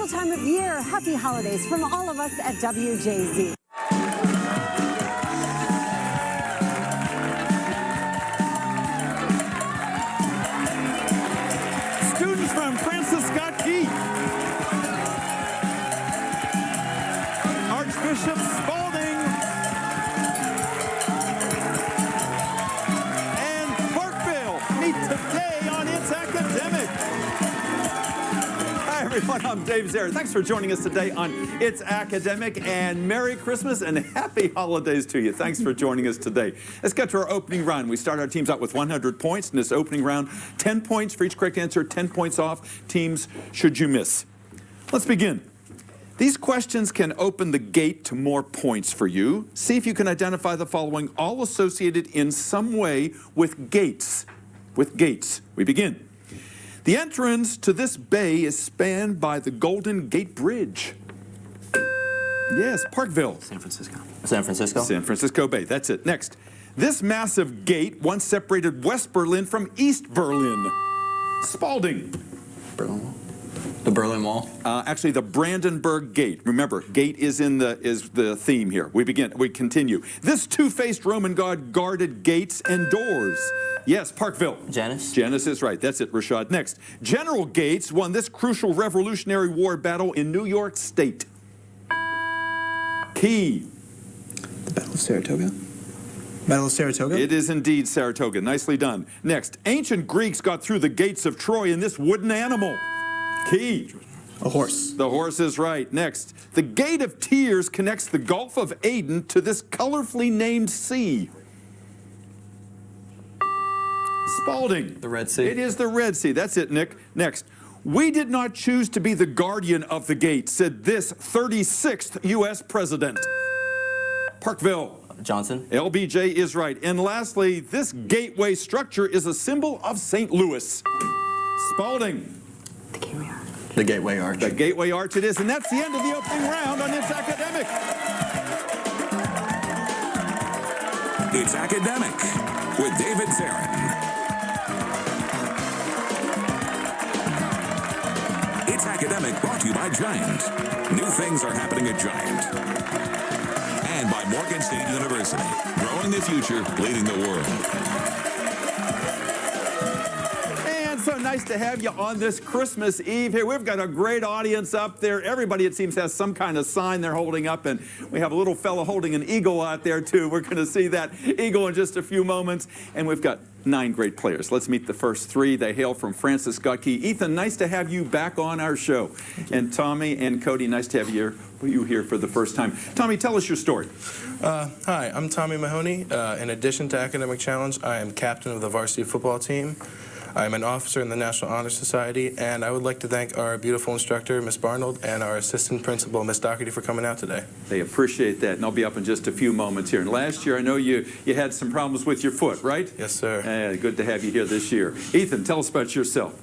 wonderful time of year. Happy holidays from all of us at WJZ. Students from Francis Scott Key, Archbishop Spalding, and Parkville meet today on It's Academic. Hi everyone, I'm Dave Zaret. Thanks for joining us today on It's Academic, and Merry Christmas and Happy Holidays to you. Thanks for joining us today. Let's get to our opening round. We start our teams out with 100 points in this opening round. 10 points for each correct answer, 10 points off. Teams, should you miss. Let's begin. These questions can open the gate to more points for you. See if you can identify the following, all associated in some way with gates. With gates. We begin. The entrance to this bay is spanned by the Golden Gate Bridge. Yes, Parkville. San Francisco. San Francisco? San Francisco Bay. That's it. Next. This massive gate once separated West Berlin from East Berlin. Spalding. Berlin Wall. The Berlin Wall. Actually, the Brandenburg Gate. Remember, gate is the theme here. We continue. This two-faced Roman god guarded gates and doors. Yes, Parkville. Janus. Janus is right. That's it, Rashad. Next. General Gates won this crucial Revolutionary War battle in New York State. Key. The Battle of Saratoga? Battle of Saratoga? It is indeed Saratoga. Nicely done. Next. Ancient Greeks got through the gates of Troy in this wooden animal. Key. A horse. The horse is right. Next. The Gate of Tears connects the Gulf of Aden to this colorfully named sea. Spalding. The Red Sea. It is the Red Sea. That's it, Nick. Next. We did not choose to be the guardian of the gate, said this 36th U.S. president. Parkville. Johnson. LBJ is right. And lastly, this gateway structure is a symbol of St. Louis. Spalding. The Gateway Arch. The Gateway Arch. The Gateway Arch it is. And that's the end of the opening round on It's Academic. It's Academic with David Zaret. It's Academic brought to you by Giant. New things are happening at Giant. And by Morgan State University. Growing the future, leading the world. So nice to have you on this Christmas Eve here. We've got a great audience up there. Everybody, it seems, has some kind of sign they're holding up, and we have a little fella holding an eagle out there, too. We're going to see that eagle in just a few moments, and we've got 9 great players. Let's meet the first 3. They hail from Francis Scott Key. Ethan, nice to have you back on our show. And Tommy and Cody, nice to have you here for the first time. Tommy, tell us your story. Hi, I'm Tommy Mahoney. In addition to Academic Challenge, I am captain of the varsity football team. I'm an officer in the National Honor Society, and I would like to thank our beautiful instructor, Ms. Barnold, and our assistant principal, Ms. Doherty, for coming out today. They appreciate that, and I'll be up in just a few moments here. And last year, I know you had some problems with your foot, right? Yes, sir. Good to have you here this year. Ethan, tell us about yourself.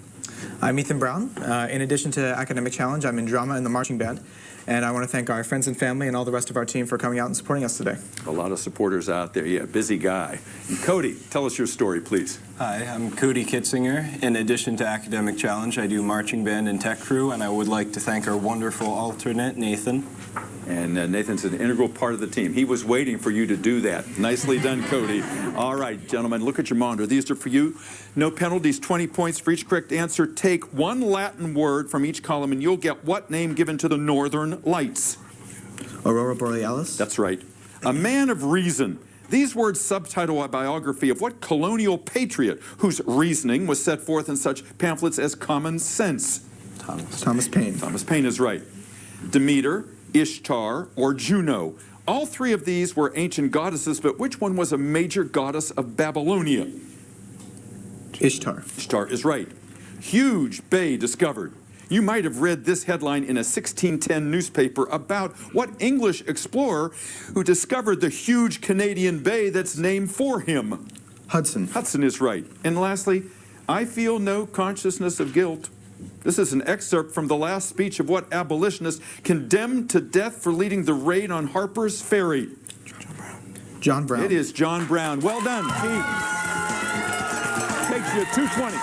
I'm Ethan Brown. In addition to Academic Challenge, I'm in drama in the marching band. And I want to thank our friends and family and all the rest of our team for coming out and supporting us today. A lot of supporters out there. Yeah, busy guy. And Cody, tell us your story, please. Hi, I'm Cody Kitzinger. In addition to Academic Challenge, I do marching band and tech crew, and I would like to thank our wonderful alternate, Nathan. And Nathan's an integral part of the team. He was waiting for you to do that. Nicely done, Cody. All right, gentlemen, look at your monitor. These are for you. No penalties, 20 points for each correct answer. Take one Latin word from each column, and you'll get what name given to the northern lights? Aurora Borealis? That's right. A man of reason. These words subtitle a biography of what colonial patriot whose reasoning was set forth in such pamphlets as Common Sense? Thomas Paine. Thomas Paine is right. Demeter, Ishtar, or Juno. All 3 of these were ancient goddesses, but which one was a major goddess of Babylonia? Ishtar. Ishtar is right. Huge bay discovered. You might have read this headline in a 1610 newspaper about what English explorer who discovered the huge Canadian bay that's named for him. Hudson. Hudson is right. And lastly, I feel no consciousness of guilt. This is an excerpt from the last speech of what abolitionist condemned to death for leading the raid on Harper's Ferry? John Brown. It is John Brown. Well done, Keith. Takes you 220.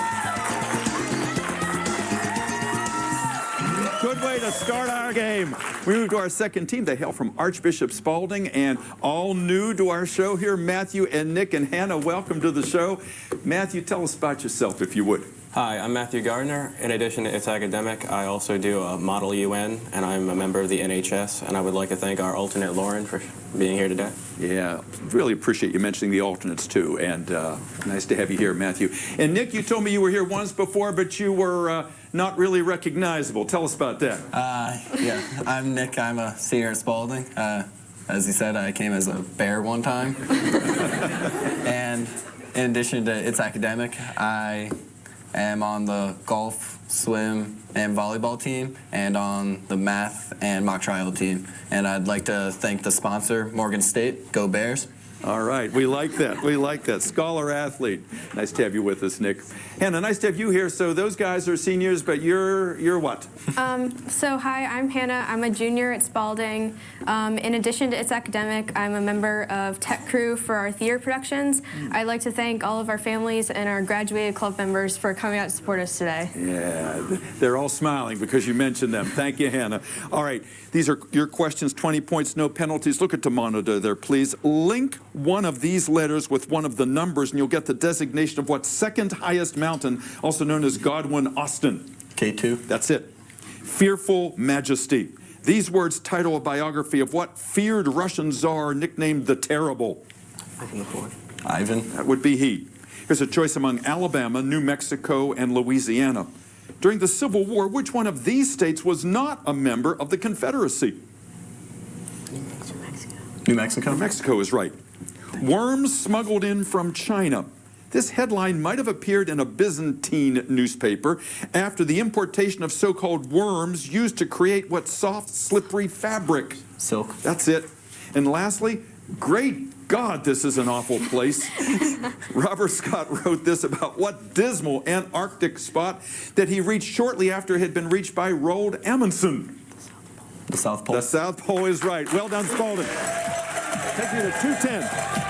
Good way to start our game. We move to our second team. They hail from Archbishop Spalding, and all new to our show here, Matthew and Nick and Hannah. Welcome to the show. Matthew, tell us about yourself, if you would. Hi, I'm Matthew Gardner. In addition to It's Academic, I also do a Model UN, and I'm a member of the NHS, and I would like to thank our alternate Lauren for being here today. Yeah, really appreciate you mentioning the alternates, too, and nice to have you here, Matthew. And Nick, you told me you were here once before, but you were not really recognizable. Tell us about that. Yeah, I'm Nick. I'm a senior at Spalding. As he said, I came as a bear one time. And in addition to It's Academic, I am on the golf, swim, and volleyball team, and on the math and mock trial team. And I'd like to thank the sponsor, Morgan State. Go Bears. All right, we like that. We like that. Scholar athlete. Nice to have you with us, Nick. Hannah, nice to have you here. So those guys are seniors, but you're what? So hi, I'm Hannah. I'm a junior at Spalding. In addition to It's Academic, I'm a member of tech crew for our theater productions. I'd like to thank all of our families and our graduated club members for coming out to support us today. Yeah, they're all smiling because you mentioned them. Thank you, Hannah. All right, these are your questions, 20 points, no penalties. Look at the monitor there, please. Link one of these letters with one of the numbers, and you'll get the designation of what second highest mountain, also known as Godwin Austen. K2. That's it. Fearful Majesty. These words title a biography of what feared Russian czar nicknamed the Terrible? Ivan the Fourth. Ivan. That would be he. Here's a choice among Alabama, New Mexico, and Louisiana. During the Civil War, which one of these states was not a member of the Confederacy? New Mexico. New Mexico is right. Worms smuggled in from China. This headline might have appeared in a Byzantine newspaper after the importation of so-called worms used to create what soft, slippery fabric? Silk. That's it. And lastly, great God, this is an awful place. Robert Scott wrote this about what dismal Antarctic spot that he reached shortly after it had been reached by Roald Amundsen. The South Pole. The South Pole is right. Well done, Spalding. Take you to 210.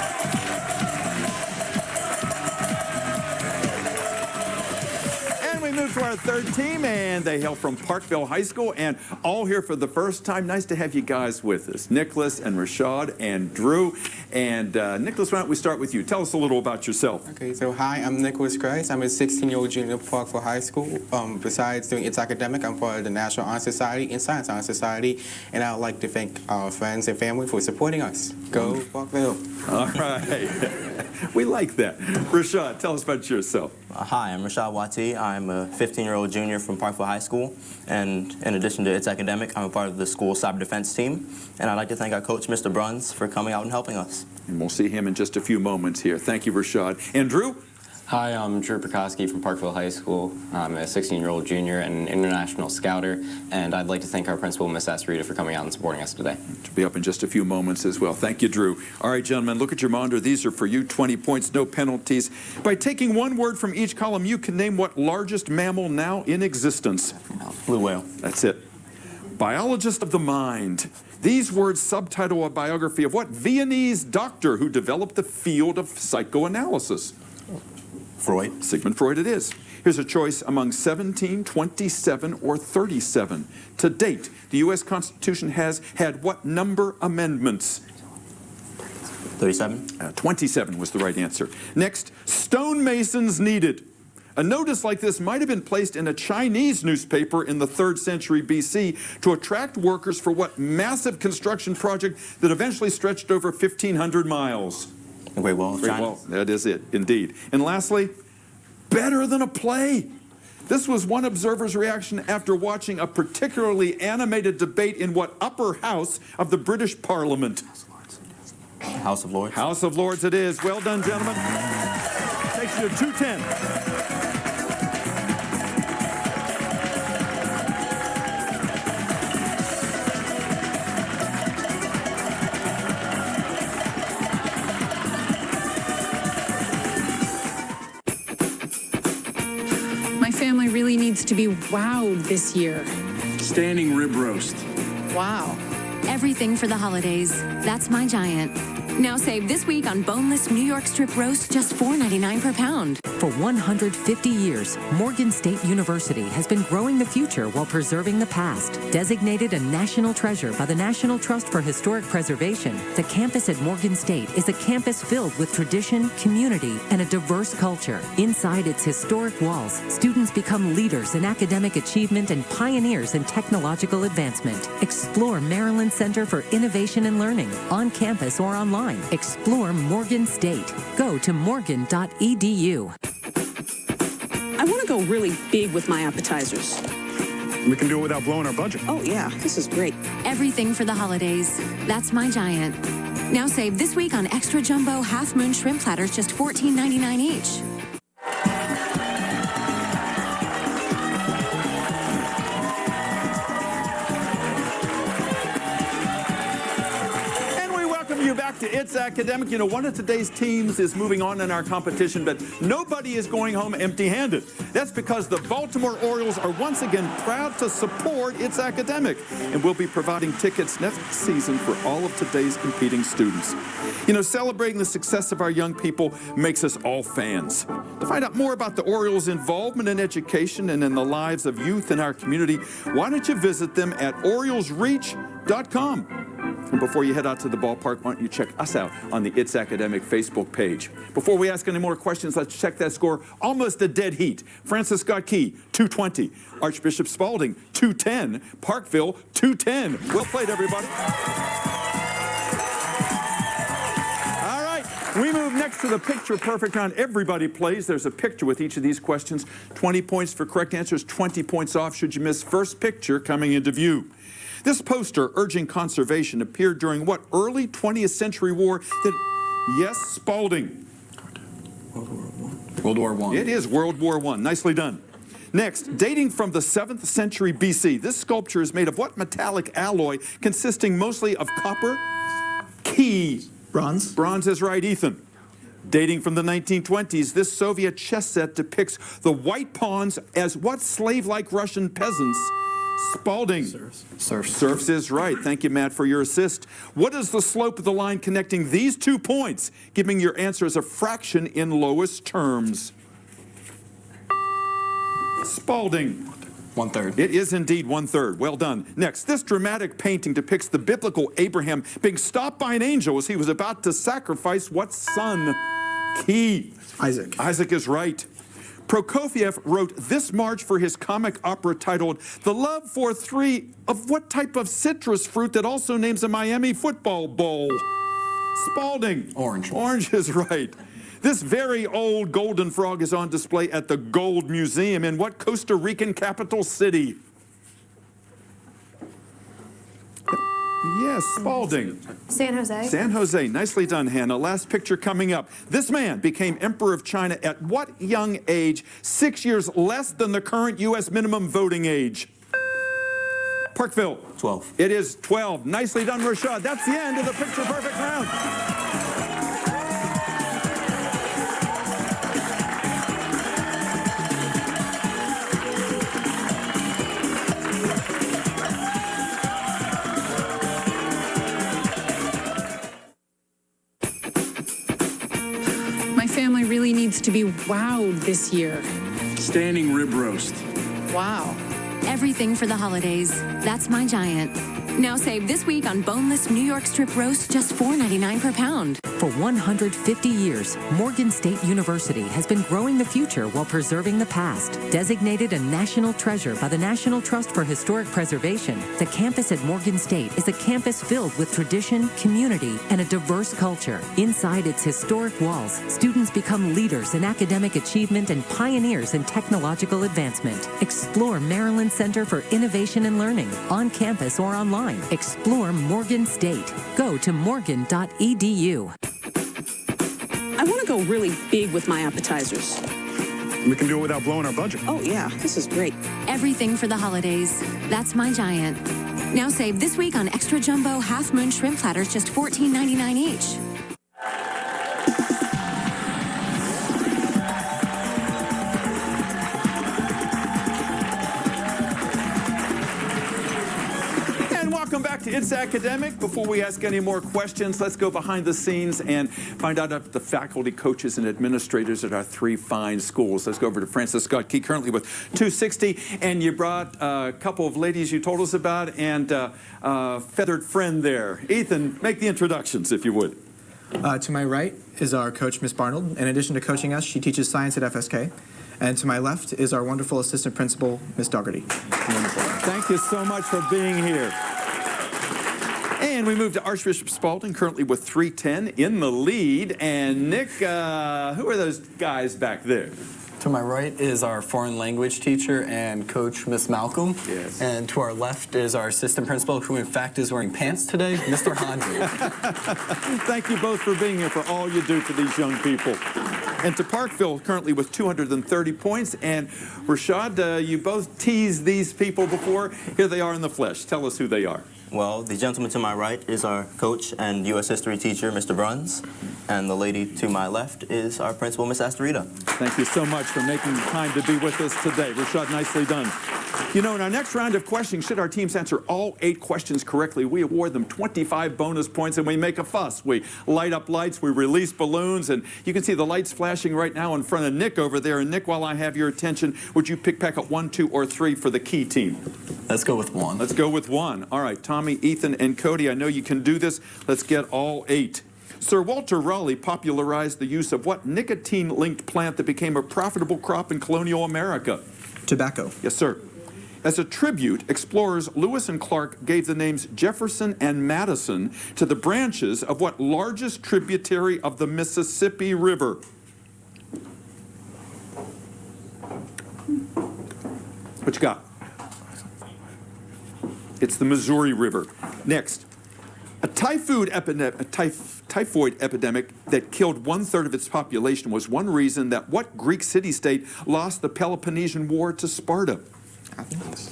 Move to our third team, and they hail from Parkville High School, and all here for the first time. Nice to have you guys with us, Nicholas and Rashad and Drew. And Nicholas, why don't we start with you? Tell us a little about yourself. Okay, so hi, I'm Nicholas Grice. I'm a 16-year-old junior at Parkville High School. Besides doing It's Academic, I'm part of the National Honor Society and Science Honor Society, and I would like to thank our friends and family for supporting us. Go Parkville. All right. We like that. Rashad, tell us about yourself. Hi, I'm Rashad Wati. I'm a 15-year-old junior from Parkville High School, and in addition to It's Academic, I'm a part of the school cyber defense team, and I'd like to thank our coach, Mr. Bruns, for coming out and helping us. And we'll see him in just a few moments here. Thank you, Rashad. And Drew? Hi, I'm Drew Prokosky from Parkville High School. I'm a 16-year-old junior and an international scouter, and I'd like to thank our principal, Miss Astorita, for coming out and supporting us today. To be up in just a few moments as well. Thank you, Drew. All right, gentlemen, look at your monitor. These are for you, 20 points, no penalties. By taking one word from each column, you can name what largest mammal now in existence. Blue whale. That's it. Biologist of the mind. These words subtitle a biography of what Viennese doctor who developed the field of psychoanalysis? Freud. Sigmund Freud it is. Here's a choice among 17, 27, or 37. To date, the U.S. Constitution has had what number amendments? 37. 27 was the right answer. Next, stonemasons needed. A notice like this might have been placed in a Chinese newspaper in the 3rd century BC to attract workers for what massive construction project that eventually stretched over 1,500 miles? The Great Wall of Great China. Wall. That is it, indeed. And lastly, better than a play. This was one observer's reaction after watching a particularly animated debate in what upper house of the British Parliament? House of Lords. House of Lords it is. Well done, gentlemen. Takes you to 210. Family really needs to be wowed this year. Standing rib roast. Wow. Everything for the holidays. That's my Giant. Now save this week on boneless New York strip roast, just $4.99 per pound. For 150 years, Morgan State University has been growing the future while preserving the past. Designated a national treasure by the National Trust for Historic Preservation, the campus at Morgan State is a campus filled with tradition, community, and a diverse culture. Inside its historic walls, students become leaders in academic achievement and pioneers in technological advancement. Explore Maryland Center for Innovation and Learning on campus or online. Explore Morgan State. Go to morgan.edu. I want to go really big with my appetizers. We can do it without blowing our budget. Oh, yeah, this is great. Everything for the holidays. That's my giant. Now save this week on extra jumbo half moon shrimp platters, just $14.99 each. You back to It's Academic. You know, one of today's teams is moving on in our competition, but nobody is going home empty-handed. That's because the Baltimore Orioles are once again proud to support It's Academic, and we'll be providing tickets next season for all of today's competing students. You know, celebrating the success of our young people makes us all fans. To find out more about the Orioles' involvement in education and in the lives of youth in our community, why don't you visit them at oriolesreach.com. And before you head out to the ballpark, why don't you check us out on the It's Academic Facebook page. Before we ask any more questions, let's check that score. Almost a dead heat. Francis Scott Key, 220. Archbishop Spalding, 210. Parkville, 210. Well played, everybody. All right, we move next to the picture perfect round. Everybody plays. There's a picture with each of these questions. 20 points for correct answers, 20 points off should you miss first picture coming into view. This poster urging conservation appeared during what early 20th century war that, yes, Spalding. World War I. It is World War I. Nicely done. Next, dating from the 7th century BC, this sculpture is made of what metallic alloy consisting mostly of copper? Key. Bronze. Bronze is right, Ethan. Dating from the 1920s, this Soviet chess set depicts the white pawns as what slave-like Russian peasants? Spalding. Serfs. Serfs is right. Thank you, Matt, for your assist. What is the slope of the line connecting these 2 points, giving your answer as a fraction in lowest terms? Spalding. 1/3. It is indeed 1/3. Well done. Next, this dramatic painting depicts the biblical Abraham being stopped by an angel as he was about to sacrifice what son? Key. Isaac. Isaac is right. Prokofiev wrote this march for his comic opera titled The Love for Three of what type of citrus fruit that also names a Miami football bowl? Spalding. Orange. Orange is right. This very old golden frog is on display at the Gold Museum in what Costa Rican capital city? Yes, Spalding. San Jose. San Jose. Nicely done, Hannah. Last picture coming up. This man became emperor of China at what young age? 6 years less than the current U.S. minimum voting age. Parkville. 12. It is 12. Nicely done, Rashad. That's the end of the picture perfect round. My family really needs to be wowed this year. Standing rib roast. Wow. Everything for the holidays. That's my giant. Now save this week on boneless New York strip roast, just $4.99 per pound. For 150 years, Morgan State University has been growing the future while preserving the past. Designated a national treasure by the National Trust for Historic Preservation, the campus at Morgan State is a campus filled with tradition, community, and a diverse culture. Inside its historic walls, students become leaders in academic achievement and pioneers in technological advancement. Explore Maryland Center for Innovation and Learning on campus or online. Explore Morgan State. Go to morgan.edu. I want to go really big with my appetizers. We can do it without blowing our budget. Oh, yeah, this is great. Everything for the holidays. That's my giant. Now save this week on extra jumbo half moon shrimp platters, just $14.99 each. Welcome back to It's Academic. Before we ask any more questions, let's go behind the scenes and find out about the faculty, coaches, and administrators at our three fine schools. Let's go over to Francis Scott Key, currently with 260. And you brought a couple of ladies you told us about and a feathered friend there. Ethan, make the introductions, if you would. To my right is our coach, Miss Barnold. In addition to coaching us, she teaches science at FSK. And to my left is our wonderful assistant principal, Miss Dougherty. Wonderful. Thank you so much for being here. And we move to Archbishop Spalding, currently with 310 in the lead. And Nick, who are those guys back there? To my right is our foreign language teacher and coach, Miss Malcolm. Yes. And to our left is our assistant principal, who in fact is wearing pants today, Mr. Handry. Thank you both for being here, for all you do for these young people. And to Parkville, currently with 230 points. And Rashad, you both teased these people before. Here they are in the flesh. Tell us who they are. Well, the gentleman to my right is our coach and U.S. history teacher, Mr. Bruns. And the lady to my left is our principal, Miss Astorita. Thank you so much for making time to be with us today. Rashad, nicely done. You know, in our next round of questioning, should our teams answer all 8 questions correctly, we award them 25 bonus points and we make a fuss. We light up lights, we release balloons, and you can see the lights flashing right now in front of Nick over there. And Nick, while I have your attention, would you pick packet 1, 2, or 3 for the key team? Let's go with 1. Let's go with 1. All right, Tommy, Ethan, and Cody, I know you can do this. Let's get all 8. Sir Walter Raleigh popularized the use of what nicotine-linked plant that became a profitable crop in colonial America? Tobacco. Yes, sir. As a tribute, explorers Lewis and Clark gave the names Jefferson and Madison to the branches of what largest tributary of the Mississippi River? What you got? It's the Missouri River. Next. A typhoid epidemic that killed 1/3 of its population was one reason that what Greek city-state lost the Peloponnesian War to Sparta? Athens.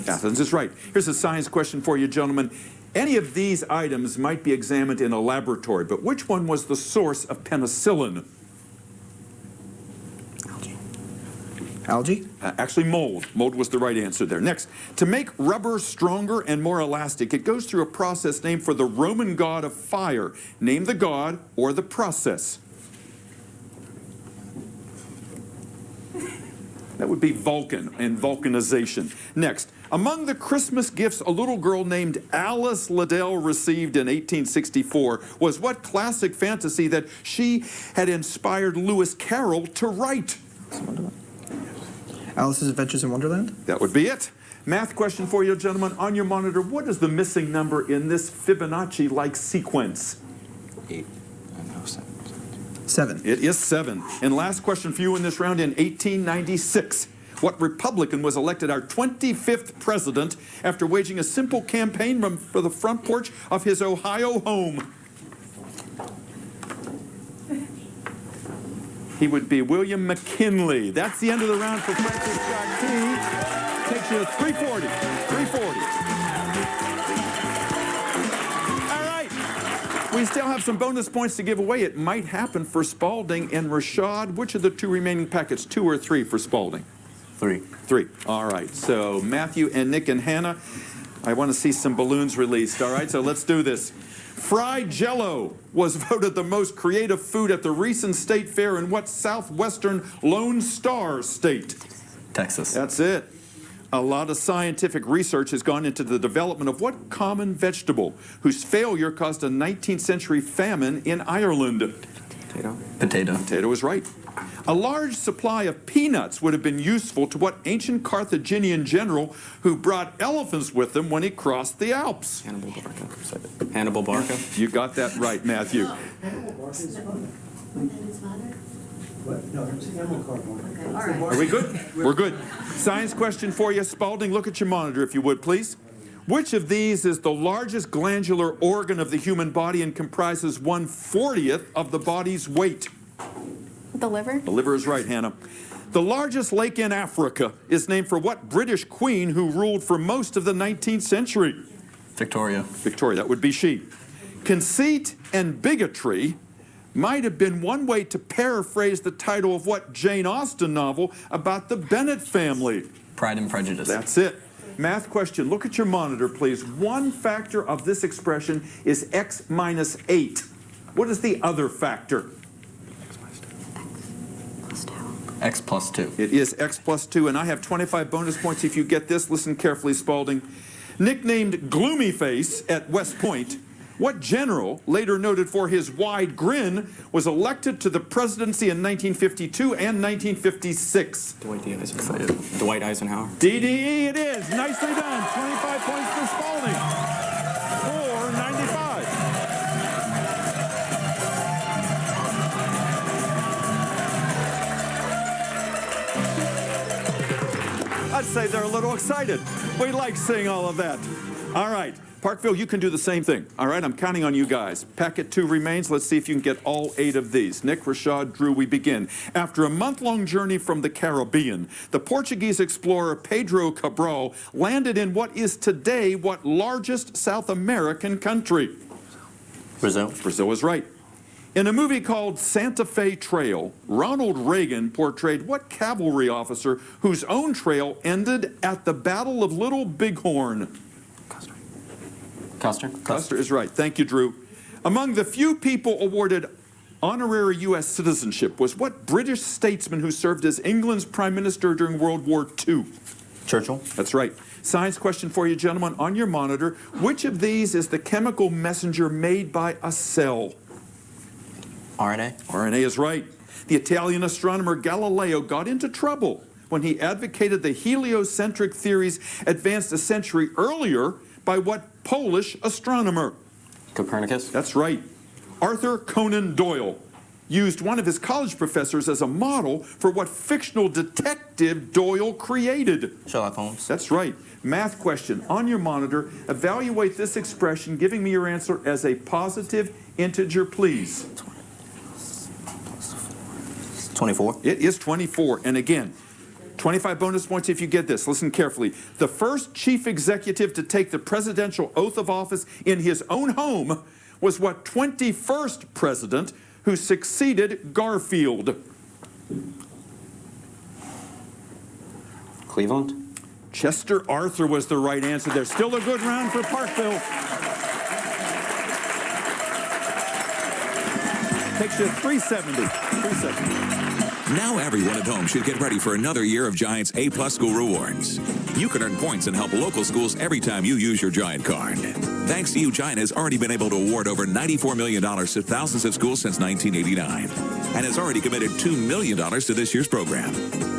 Athens is right. Here's a science question for you, gentlemen. Any of these items might be examined in a laboratory, but which one was the source of penicillin? Algae? Actually, mold. Mold was the right answer there. Next, to make rubber stronger and more elastic, it goes through a process named for the Roman god of fire. Name the god or the process. That would be Vulcan and vulcanization. Next, among the Christmas gifts a little girl named Alice Liddell received in 1864 was what classic fantasy that she had inspired Lewis Carroll to write? Alice's Adventures in Wonderland? That would be it. Math question for you, gentlemen. On your monitor, what is the missing number in this Fibonacci-like sequence? 8. 7. It is 7. And last question for you in this round. In 1896, what Republican was elected our 25th president after waging a simple campaign for the front porch of his Ohio home? He would be William McKinley. That's the end of the round for Francis Scott Key. Takes you to 340. 340. All right. We still have some bonus points to give away. It might happen for Spalding and Rashad. Which of the 2 remaining packets, 2 or 3 for Spalding? 3. 3. All right. So Matthew and Nick and Hannah, I want to see some balloons released. All right. So let's do this. Fried Jell-O was voted the most creative food at the recent state fair in what southwestern Lone Star state? Texas. That's it. A lot of scientific research has gone into the development of what common vegetable whose failure caused a 19th century famine in Ireland? Potato. Potato. Potato is right. A large supply of peanuts would have been useful to what ancient Carthaginian general who brought elephants with him when he crossed the Alps? Hannibal Barca. Hannibal Barca. You got that right, Matthew. Are we good? We're good. Science question for you. Spalding, look at your monitor if you would, please. Which of these is the largest glandular organ of the human body and comprises 1/40th of the body's weight? The liver? The liver is right, Hannah. The largest lake in Africa is named for what British queen who ruled for most of the 19th century? Victoria. Victoria, that would be she. Conceit and bigotry might have been one way to paraphrase the title of what Jane Austen novel about the Bennet family? Pride and Prejudice. That's it. Math question. Look at your monitor, please. One factor of this expression is x minus 8. What is the other factor? X plus 2. It is x plus 2, and I have 25 bonus points if you get this. Listen carefully, Spalding. Nicknamed Gloomy Face at West Point, what general, later noted for his wide grin, was elected to the presidency in 1952 and 1956? Dwight Eisenhower. DDE it is. Nicely done. 25 points for Spalding. 495. I'd say they're a little excited. We like seeing all of that. All right. Parkville, you can do the same thing. All right, I'm counting on you guys. Packet 2 remains. Let's see if you can get all 8 of these. Nick, Rashad, Drew, we begin. After a month-long journey from the Caribbean, the Portuguese explorer Pedro Cabral landed in what is today what largest South American country? Brazil. Brazil is right. In a movie called Santa Fe Trail, Ronald Reagan portrayed what cavalry officer whose own trail ended at the Battle of Little Bighorn? Custer. Custer is right. Thank you, Drew. Among the few people awarded honorary U.S. citizenship was what British statesman who served as England's prime minister during World War II? Churchill. That's right. Science question for you, gentlemen, on your monitor. Which of these is the chemical messenger made by a cell? RNA. RNA is right. The Italian astronomer Galileo got into trouble when he advocated the heliocentric theories advanced a century earlier by what Polish astronomer? Copernicus. That's right. Arthur Conan Doyle used one of his college professors as a model for what fictional detective Doyle created? Sherlock Holmes. That's right. Math question. On your monitor, evaluate this expression, giving me your answer as a positive integer, please. 24. It is 24. And again, 25 bonus points if you get this. Listen carefully. The first chief executive to take the presidential oath of office in his own home was what 21st president who succeeded Garfield? Cleveland. Chester Arthur was the right answer. There's still a good round for Parkville. Takes you 370. 370. Now everyone at home should get ready for another year of Giant's A-Plus School Rewards. You can earn points and help local schools every time you use your Giant card. Thanks to you, Giant has already been able to award over $94 million to thousands of schools since 1989 and has already committed $2 million to this year's program.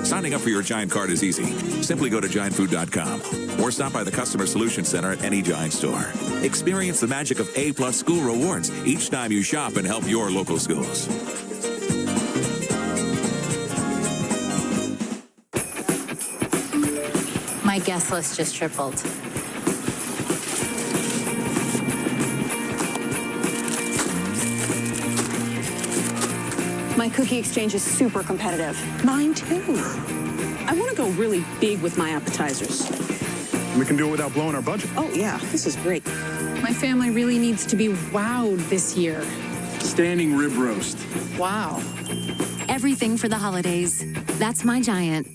Signing up for your Giant card is easy. Simply go to giantfood.com or stop by the Customer Solutions Center at any Giant store. Experience the magic of A-Plus School Rewards each time you shop and help your local schools. My guest list just tripled. My cookie exchange is super competitive. Mine too. I want to go really big with my appetizers. We can do it without blowing our budget. Oh yeah, this is great. My family really needs to be wowed this year. Standing rib roast. Wow. Everything for the holidays. That's my Giant.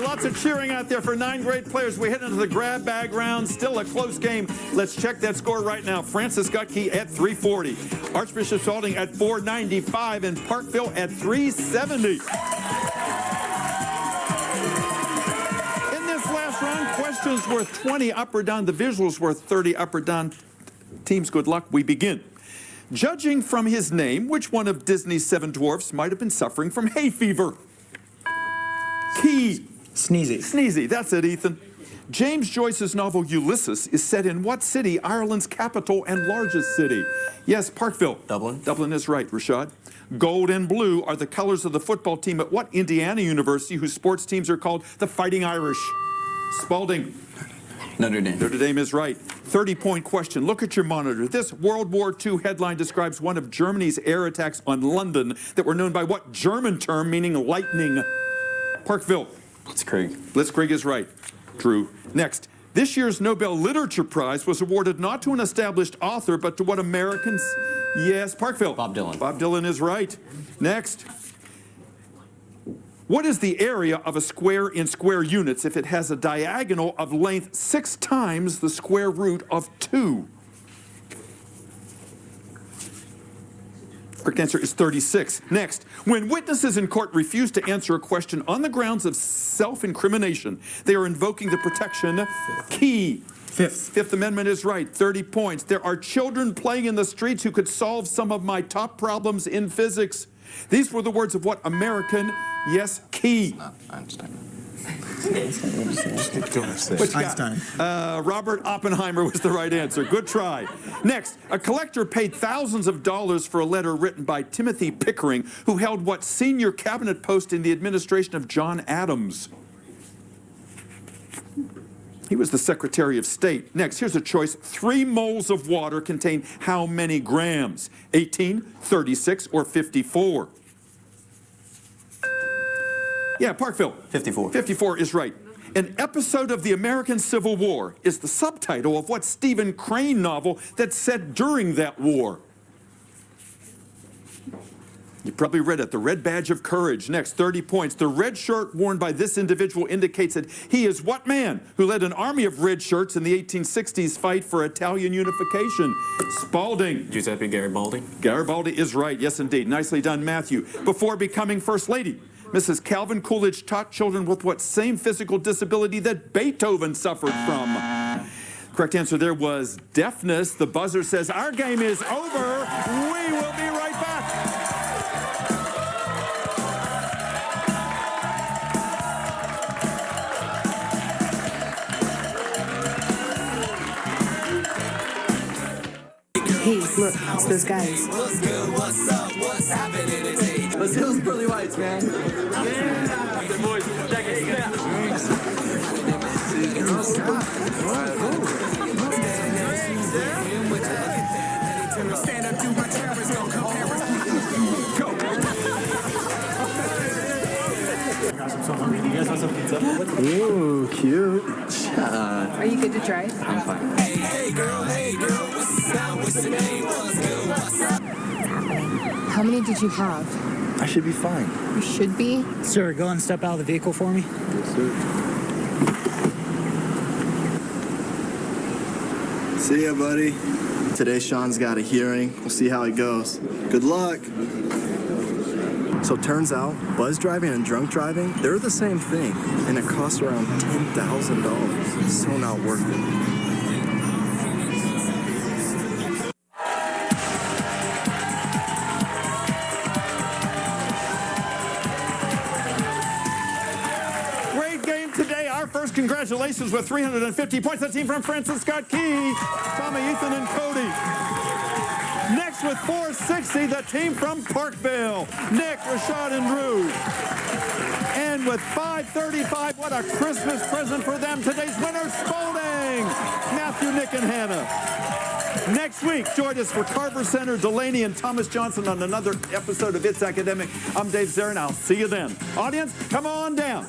Lots of cheering out there for 9 great players. We head into the grab bag round. Still a close game. Let's check that score right now. Francis Gutke at 340. Archbishop Spalding at 495. And Parkville at 370. In this last round, questions worth 20 up or down. The visuals worth 30 up or down. Teams, good luck. We begin. Judging from his name, which one of Disney's 7 dwarfs might have been suffering from hay fever? Key. Sneezy. Sneezy, that's it, Ethan. James Joyce's novel Ulysses is set in what city, Ireland's capital and largest city? Yes, Parkville. Dublin. Dublin is right, Rashad. Gold and blue are the colors of the football team at what Indiana university whose sports teams are called the Fighting Irish? Spalding. Notre Dame. Notre Dame is right. 30-point question. Look at your monitor. This World War II headline describes one of Germany's air attacks on London that were known by what German term meaning lightning? Parkville. Blitzkrieg. Blitzkrieg is right. True. Next. This year's Nobel Literature Prize was awarded not to an established author, but to what Americans? Yes, Parkville. Bob Dylan. Bob Dylan is right. Next. What is the area of a square in square units if it has a diagonal of length 6 times the square root of 2? Correct answer is 36. Next, when witnesses in court refuse to answer a question on the grounds of self-incrimination, they are invoking the protection key. Fifth Amendment is right. 30 points. There are children playing in the streets who could solve some of my top problems in physics. These were the words of what American? Yes, key. Einstein. What you got? Robert Oppenheimer was the right answer. Good try. Next, a collector paid thousands of dollars for a letter written by Timothy Pickering, who held what senior cabinet post in the administration of John Adams? He was the Secretary of State. Next, here's a choice. 3 moles of water contain how many grams? 18, 36, or 54? Yeah, Parkville. 54. 54 is right. An episode of the American Civil War is the subtitle of what Stephen Crane novel that's set during that war? You probably read it, The Red Badge of Courage. Next, 30 points. The red shirt worn by this individual indicates that he is what man who led an army of red shirts in the 1860s fight for Italian unification? Spalding. Giuseppe Garibaldi. Garibaldi is right. Yes, indeed. Nicely done, Matthew. Before becoming First Lady, Mrs. Calvin Coolidge taught children with what same physical disability that Beethoven suffered from? Correct answer there was deafness. The buzzer says our game is over. We will be right back. Hey, look, it's those guys. What's good? What's up? What's happening today? Let's hit those pearly whites, man. Yeah. The boys, check it out. Stand up, do my terrorists, don't compare us. Go. You guys want some pizza? Ooh, cute. Are you good to try? I'm fine. Hey, girl, what's up? What's your name? What's good? What's up? How many did you have? I should be fine. You should be. Sir, go and step out of the vehicle for me. Yes, sir. See ya, buddy. Today, Sean's got a hearing. We'll see how it goes. Good luck. So turns out, buzz driving and drunk driving, they're the same thing, and it costs around $10,000. So not worth it. First, congratulations with 350 points. That team from Francis Scott Key, Tommy, Ethan, and Cody. Next with 460, the team from Parkville, Nick, Rashad, and Drew. And with 535, what a Christmas present for them. Today's winner, Spalding, Matthew, Nick, and Hannah. Next week, join us for Carver Center, Delaney, and Thomas Johnson on another episode of It's Academic. I'm Dave Zarin. I'll see you then. Audience, come on down.